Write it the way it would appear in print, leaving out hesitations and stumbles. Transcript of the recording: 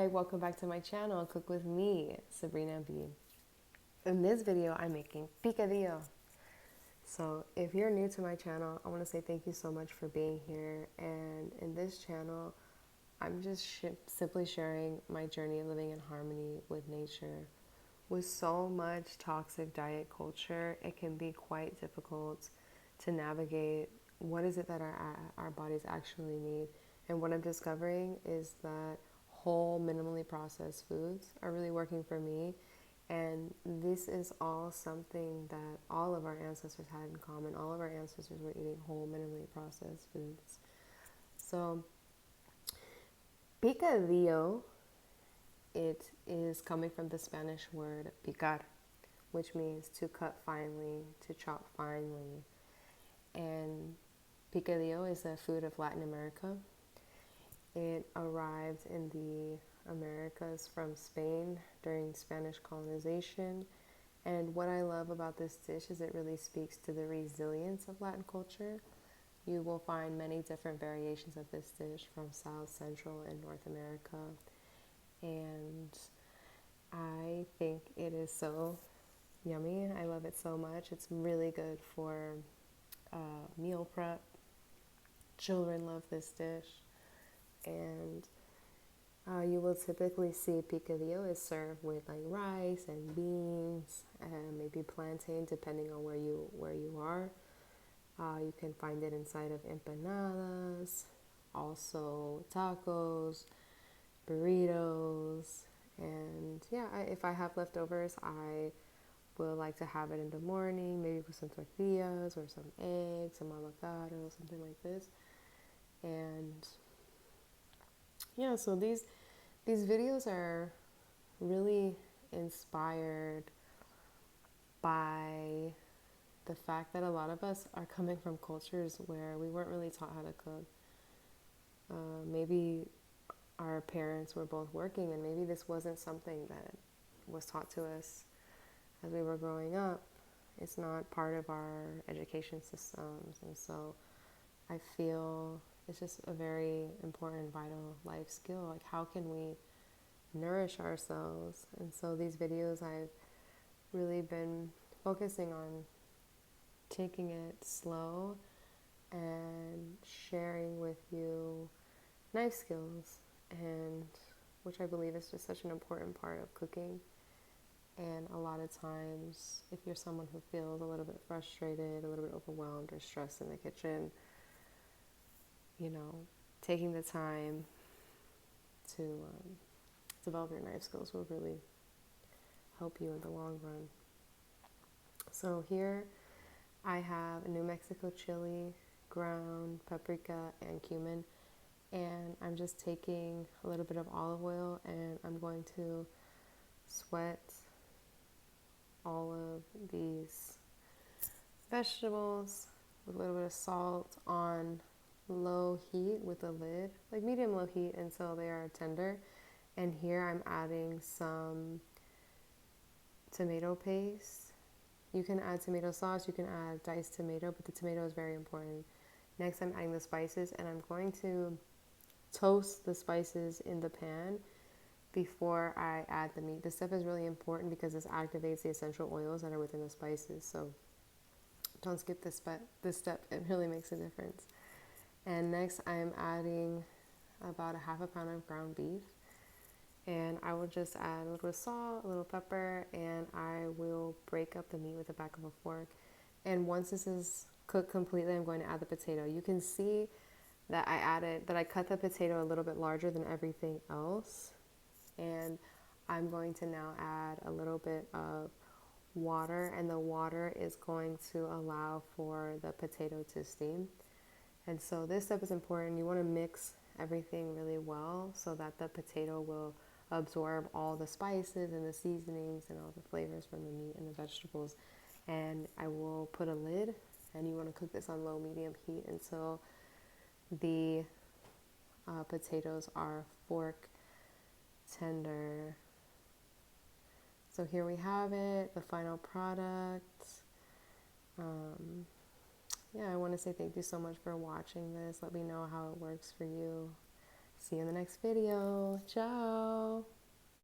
Hi, welcome back to my channel, Cook With Me, Sabrina B. In this video, I'm making picadillo. So if you're new to my channel, I want to say thank you so much for being here. And in this channel, I'm just simply sharing my journey living in harmony with nature. With so much toxic diet culture, it can be quite difficult to navigate what is it that our bodies actually need. And what I'm discovering is that whole, minimally processed foods are really working for me. And this is all something that all of our ancestors had in common. All of our ancestors were eating whole, minimally processed foods. So, picadillo, it is coming from the Spanish word picar, which means to cut finely, to chop finely. And picadillo is a food of Latin America. It arrived in the Americas from Spain during Spanish colonization. And what I love about this dish is it really speaks to the resilience of Latin culture. You will find many different variations of this dish from South, Central, and North America. And I think it is so yummy. I love it so much. It's really good for meal prep. Children love this dish. And you will typically see picadillo is served with like rice and beans and maybe plantain, depending on where you are. You can find it inside of empanadas, also tacos, burritos, and yeah, if I have leftovers, I will like to have it in the morning, maybe with some tortillas or some eggs, some avocado, something like this. And yeah, so these videos are really inspired by the fact that a lot of us are coming from cultures where we weren't really taught how to cook. Maybe our parents were both working, and maybe this wasn't something that was taught to us as we were growing up. It's not part of our education systems, and so I feel it's just a very important, vital life skill. Like, how can we nourish ourselves? And so these videos, I've really been focusing on taking it slow and sharing with you knife skills, and which I believe is just such an important part of cooking. And a lot of times, if you're someone who feels a little bit frustrated, a little bit overwhelmed or stressed in the kitchen, you know, taking the time to develop your knife skills will really help you in the long run. So here I have New Mexico chili, ground paprika, and cumin. And I'm just taking a little bit of olive oil and I'm going to sweat all of these vegetables with a little bit of salt on low heat with a lid, like medium low heat, until they are tender. And here I'm adding some tomato paste. You can add tomato sauce, you can add diced tomato, but the tomato is very important. Next, I'm adding the spices, and I'm going to toast the spices in the pan before I add the meat. This step is really important because this activates the essential oils that are within the spices. So don't skip this step. It really makes a difference. And next, I'm adding about a half a pound of ground beef. And I will just add a little bit of salt, a little pepper, and I will break up the meat with the back of a fork. And once this is cooked completely, I'm going to add the potato. You can see that I cut the potato a little bit larger than everything else. And I'm going to now add a little bit of water, and the water is going to allow for the potato to steam. And so this step is important. You want to mix everything really well so that the potato will absorb all the spices and the seasonings and all the flavors from the meat and the vegetables. And I will put a lid, and you want to cook this on low medium heat until the potatoes are fork tender. So here we have it, the final product. Yeah, I want to say thank you so much for watching this. Let me know how it works for you. See you in the next video. Ciao.